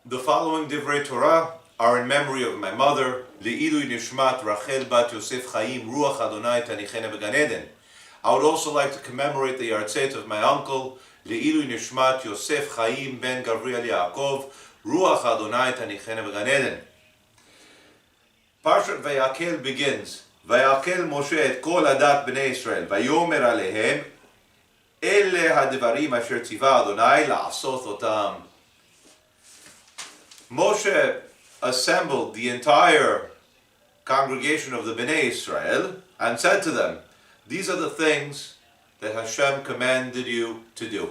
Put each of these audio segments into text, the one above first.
The following Divrei Torah are in memory of my mother, Le'ilui Nishmat Rachel Bat Yosef Chaim Ruach Adonai Tanichena Began Eden. I would also like to commemorate the Yartzeit of my uncle, Le'ilui Nishmat Yosef Chaim Ben Gavriel Yaakov Ruach Adonai Tanichena Began Eden. Parshat Vayakhel begins, Vayakhel Moshe et kol adat B'nai Yisrael, Vayomer alehem, Ele hadvarim asher tziva Adonai la'asot otam. Moshe assembled the entire congregation of the B'nai Yisrael and said to them, these are the things that Hashem commanded you to do.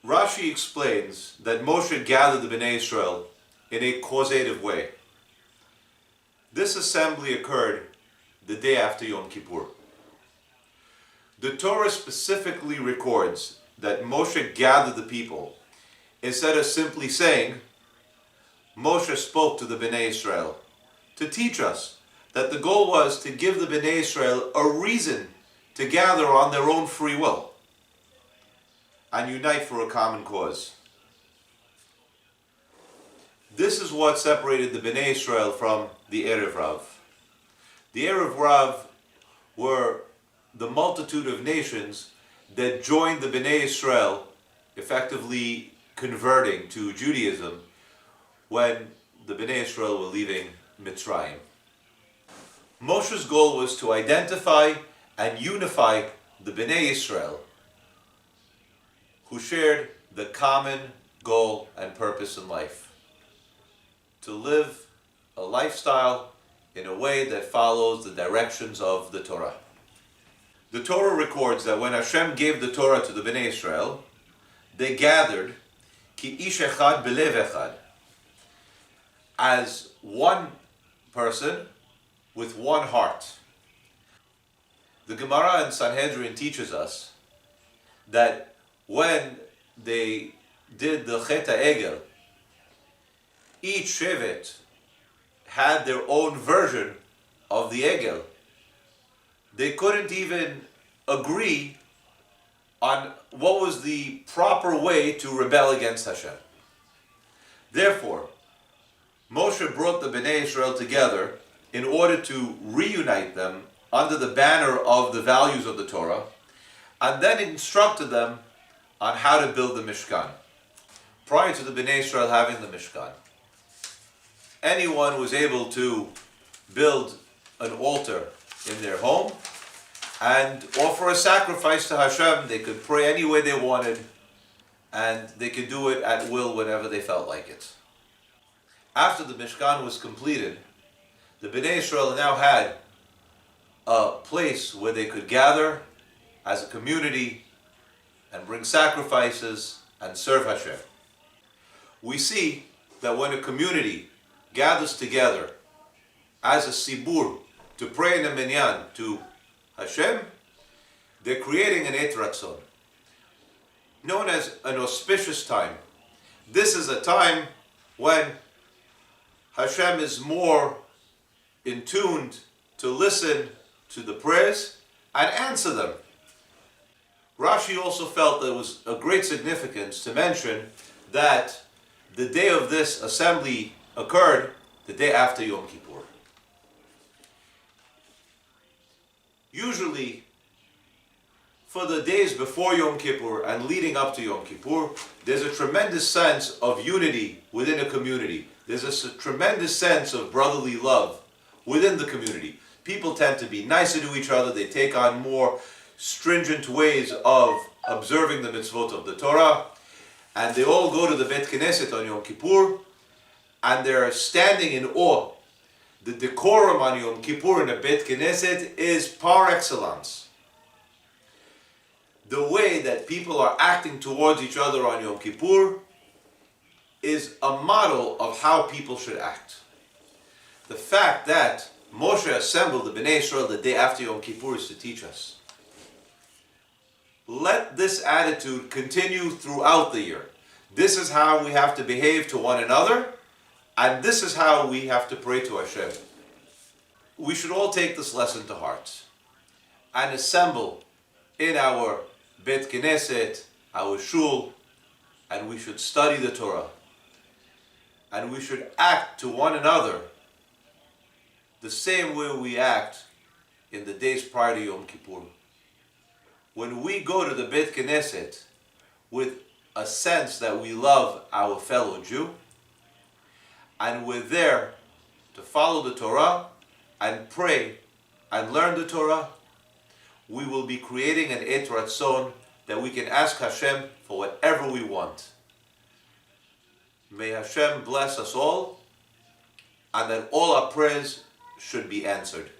Rashi explains that Moshe gathered the B'nai Yisrael in a causative way. This assembly occurred the day after Yom Kippur. The Torah specifically records that Moshe gathered the people instead of simply saying, Moshe spoke to the B'nai Yisrael to teach us that the goal was to give the B'nai Yisrael a reason to gather on their own free will and unite for a common cause. This is what separated the B'nai Yisrael from the Erev Rav. The Erev Rav were the multitude of nations that joined the B'nai Yisrael, effectively converting to Judaism when the B'nai Yisrael were leaving Mitzrayim. Moshe's goal was to identify and unify the B'nai Yisrael who shared the common goal and purpose in life, to live a lifestyle in a way that follows the directions of the Torah. The Torah records that when Hashem gave the Torah to the B'nai Yisrael, they gathered ki ish echad belev echad, as one person with one heart. The Gemara in Sanhedrin teaches us that when they did the Chet HaEgel, each Shevet had their own version of the Egel. They couldn't even agree on what was the proper way to rebel against Hashem. Therefore, Moshe brought the B'nai Yisrael together in order to reunite them under the banner of the values of the Torah, and then instructed them on how to build the Mishkan. Prior to the B'nai Yisrael having the Mishkan, anyone was able to build an altar in their home and offer a sacrifice to Hashem. They could pray any way they wanted, and they could do it at will whenever they felt like it. After the Mishkan was completed, the B'nai Yisrael now had a place where they could gather as a community and bring sacrifices and serve Hashem. We see that when a community gathers together as a sibur to pray in a minyan to Hashem, they're creating an et ratzon, known as an auspicious time. This is a time when Hashem is more in tune to listen to the prayers and answer them. Rashi also felt there was a great significance to mention that the day of this assembly occurred the day after Yom Kippur. Usually, for the days before Yom Kippur and leading up to Yom Kippur, there's a tremendous sense of unity within a community. There's a tremendous sense of brotherly love within the community. People tend to be nicer to each other. They take on more stringent ways of observing the mitzvot of the Torah. And they all go to the Bet Knesset on Yom Kippur, and they're standing in awe. The decorum on Yom Kippur in a Bet Knesset is par excellence. The way that people are acting towards each other on Yom Kippur is a model of how people should act. The fact that Moshe assembled the B'nai Yisrael the day after Yom Kippur is to teach us. Let this attitude continue throughout the year. This is how we have to behave to one another, and this is how we have to pray to Hashem. We should all take this lesson to heart and assemble in our Bet Knesset our shul, and we should study the Torah. And we should act to one another the same way we act in the days prior to Yom Kippur. When we go to the Beit Knesset with a sense that we love our fellow Jew, and we're there to follow the Torah and pray and learn the Torah, we will be creating an Et Ratzon that we can ask Hashem for whatever we want. May Hashem bless us all, and that all our prayers should be answered.